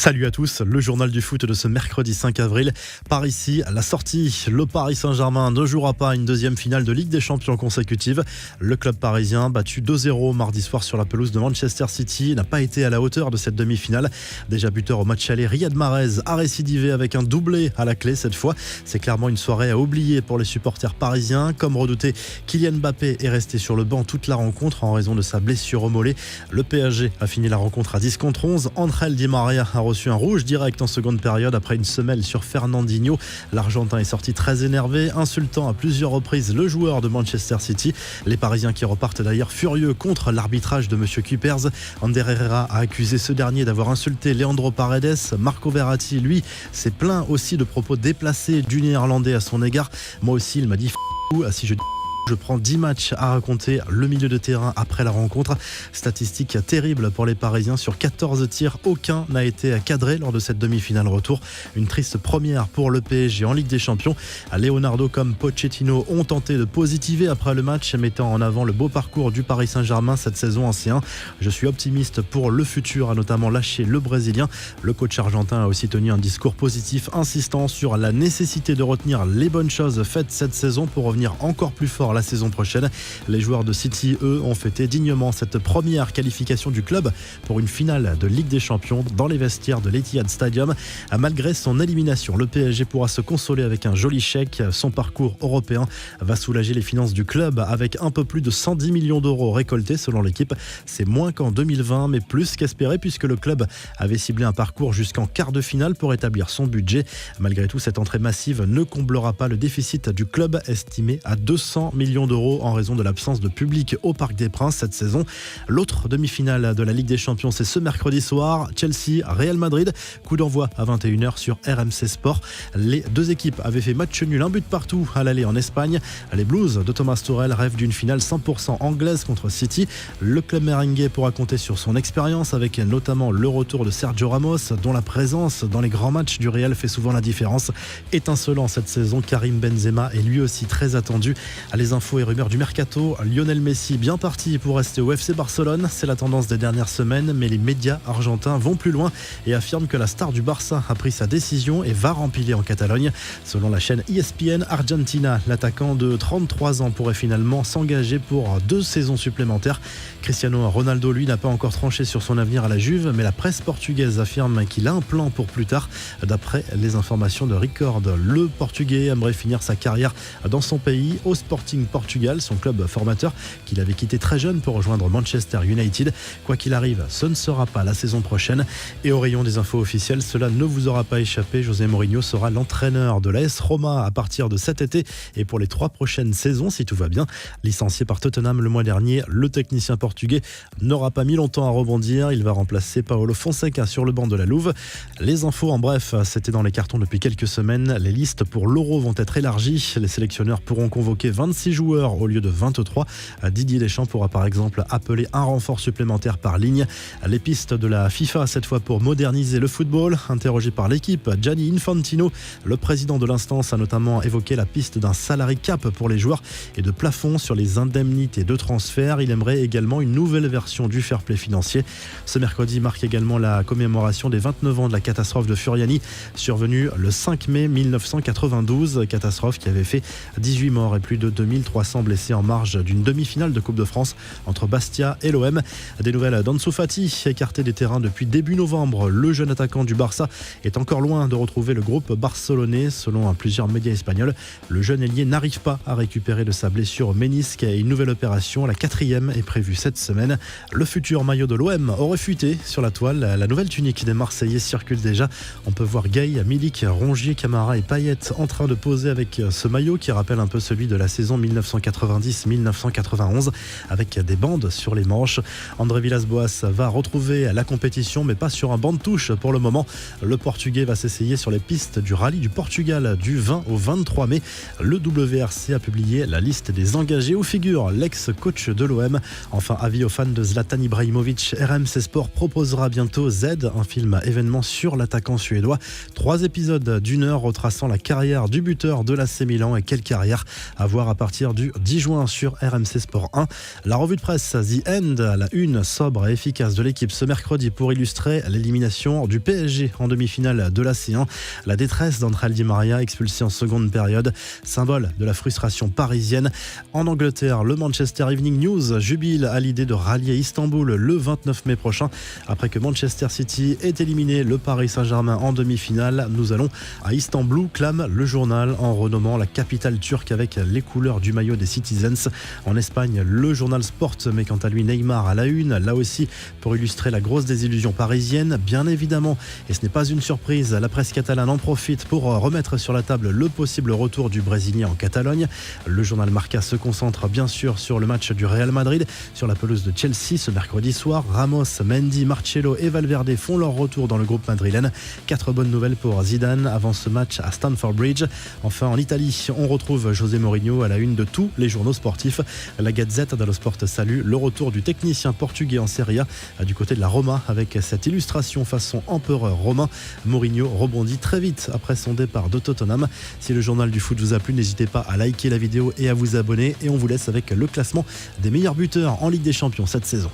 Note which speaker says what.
Speaker 1: Salut à tous, le journal du foot de ce mercredi 5 avril. Par ici, la sortie. Le Paris Saint-Germain ne jouera pas à une deuxième finale de Ligue des Champions consécutive. Le club parisien, battu 2-0 mardi soir sur la pelouse de Manchester City, n'a pas été à la hauteur de cette demi-finale. Déjà buteur au match aller, Riyad Mahrez a récidivé avec un doublé à la clé cette fois. C'est clairement une soirée à oublier pour les supporters parisiens. Comme redouté, Kylian Mbappé est resté sur le banc toute la rencontre en raison de sa blessure au mollet. Le PSG a fini la rencontre à 10 contre 11. Angel Di Maria a reçu un rouge direct en seconde période après une semelle sur Fernandinho. L'Argentin est sorti très énervé, insultant à plusieurs reprises le joueur de Manchester City. Les Parisiens qui repartent d'ailleurs furieux contre l'arbitrage de M. Kuipers. Ander Herrera a accusé ce dernier d'avoir insulté Leandro Paredes. Marco Verratti, lui, s'est plaint aussi de propos déplacés du Néerlandais à son égard. Moi aussi, il m'a dit si je prends 10 matchs à raconter le milieu de terrain après la rencontre. Statistique terrible pour les Parisiens. Sur 14 tirs, aucun n'a été cadré lors de cette demi-finale retour. Une triste première pour le PSG en Ligue des Champions. Leonardo comme Pochettino ont tenté de positiver après le match, mettant en avant le beau parcours du Paris Saint-Germain cette saison en C1. Je suis optimiste pour le futur, a notamment lâché le Brésilien. Le coach argentin a aussi tenu un discours positif, insistant sur la nécessité de retenir les bonnes choses faites cette saison pour revenir encore plus fort la saison prochaine. Les joueurs de City, eux, ont fêté dignement cette première qualification du club pour une finale de Ligue des Champions dans les vestiaires de l'Etihad Stadium. Malgré son élimination, le PSG pourra se consoler avec un joli chèque. Son parcours européen va soulager les finances du club avec un peu plus de 110 millions d'euros récoltés selon l'équipe. C'est moins qu'en 2020, mais plus qu'espéré puisque le club avait ciblé un parcours jusqu'en quart de finale pour établir son budget. Malgré tout, cette entrée massive ne comblera pas le déficit du club estimé à 200 millions d'euros en raison de l'absence de public au Parc des Princes cette saison. L'autre demi-finale de la Ligue des Champions, c'est ce mercredi soir. Chelsea-Real Madrid, coup d'envoi à 21h sur RMC Sport. Les deux équipes avaient fait match nul, un but partout à l'aller en Espagne. Les Blues de Thomas Tuchel rêvent d'une finale 100% anglaise contre City. Le club merengue pourra compter sur son expérience avec notamment le retour de Sergio Ramos, dont la présence dans les grands matchs du Real fait souvent la différence. Étincelant cette saison, Karim Benzema est lui aussi très attendu. Les infos et rumeurs du mercato, Lionel Messi bien parti pour rester au FC Barcelone. C'est la tendance des dernières semaines, mais les médias argentins vont plus loin et affirment que la star du Barça a pris sa décision et va rempiler en Catalogne. Selon la chaîne ESPN Argentina, l'attaquant de 33 ans pourrait finalement s'engager pour 2 saisons supplémentaires. Cristiano Ronaldo, lui, n'a pas encore tranché sur son avenir à la Juve, mais la presse portugaise affirme qu'il a un plan pour plus tard. D'après les informations de Record, le Portugais aimerait finir sa carrière dans son pays, au Sporting Portugal, son club formateur, qu'il avait quitté très jeune pour rejoindre Manchester United. Quoi qu'il arrive, ce ne sera pas la saison prochaine. Et au rayon des infos officielles, cela ne vous aura pas échappé, José Mourinho sera l'entraîneur de l'AS Roma à partir de cet été et pour les 3 prochaines saisons, si tout va bien. Licencié par Tottenham le mois dernier, le technicien portugais n'aura pas mis longtemps à rebondir. Il va remplacer Paulo Fonseca sur le banc de la Louve. Les infos en bref, c'était dans les cartons depuis quelques semaines. Les listes pour l'Euro vont être élargies. Les sélectionneurs pourront convoquer 26 joueurs au lieu de 23. Didier Deschamps pourra par exemple appeler un renfort supplémentaire par ligne. Les pistes de la FIFA cette fois pour moderniser le football. Interrogé par l'équipe, Gianni Infantino, le président de l'instance, a notamment évoqué la piste d'un salary cap pour les joueurs et de plafond sur les indemnités de transfert. Il aimerait également une nouvelle version du fair play financier. Ce mercredi marque également la commémoration des 29 ans de la catastrophe de Furiani, survenue le 5 mai 1992. Catastrophe qui avait fait 18 morts et plus de 2300 blessés en marge d'une demi-finale de Coupe de France entre Bastia et l'OM. Des nouvelles d'Ansu Fati, écarté des terrains depuis début novembre. Le jeune attaquant du Barça est encore loin de retrouver le groupe barcelonais. Selon plusieurs médias espagnols, le jeune ailier n'arrive pas à récupérer de sa blessure au ménisque et une nouvelle opération, la 4e, est prévue cette semaine. Le futur maillot de l'OM aurait fuité sur la toile. La nouvelle tunique des Marseillais circule déjà. On peut voir Gay, Milik, Rongier, Camara et Payet en train de poser avec ce maillot qui rappelle un peu celui de la saison 1990-1991 avec des bandes sur les manches. André Villas-Boas va retrouver la compétition mais pas sur un banc de touche pour le moment. Le Portugais va s'essayer sur les pistes du rallye du Portugal du 20 au 23 mai. Le WRC a publié la liste des engagés où figure l'ex-coach de l'OM. Enfin, avis aux fans de Zlatan Ibrahimovic, RMC Sport proposera bientôt Z, un film événement sur l'attaquant suédois. 3 épisodes d'1 heure retraçant la carrière du buteur de l'AC Milan et quelle carrière à voir à partir partir du 10 juin sur RMC Sport 1. La revue de presse The End, la une sobre et efficace de l'équipe ce mercredi pour illustrer l'élimination du PSG en demi-finale de la C1. La détresse d'André Di Maria expulsé en seconde période, symbole de la frustration parisienne. En Angleterre, le Manchester Evening News jubile à l'idée de rallier Istanbul le 29 mai prochain. Après que Manchester City ait éliminé le Paris Saint-Germain en demi-finale, nous allons à Istanbul, clame le journal en renommant la capitale turque avec les couleurs du maillot des Citizens. En Espagne, le journal Sport met quant à lui Neymar à la une, là aussi pour illustrer la grosse désillusion parisienne. Bien évidemment, et ce n'est pas une surprise, la presse catalane en profite pour remettre sur la table le possible retour du Brésilien en Catalogne. Le journal Marca se concentre bien sûr sur le match du Real Madrid sur la pelouse de Chelsea ce mercredi soir. Ramos, Mendy, Marcelo et Valverde font leur retour dans le groupe madrilène. 4 bonnes nouvelles pour Zidane avant ce match à Stamford Bridge. Enfin, en Italie, on retrouve José Mourinho à la une de tous les journaux sportifs. La Gazzetta dello Sport salue le retour du technicien portugais en Serie A du côté de la Roma avec cette illustration façon empereur romain. Mourinho rebondit très vite après son départ de Tottenham. Si le journal du foot vous a plu, n'hésitez pas à liker la vidéo et à vous abonner. Et on vous laisse avec le classement des meilleurs buteurs en Ligue des Champions cette saison.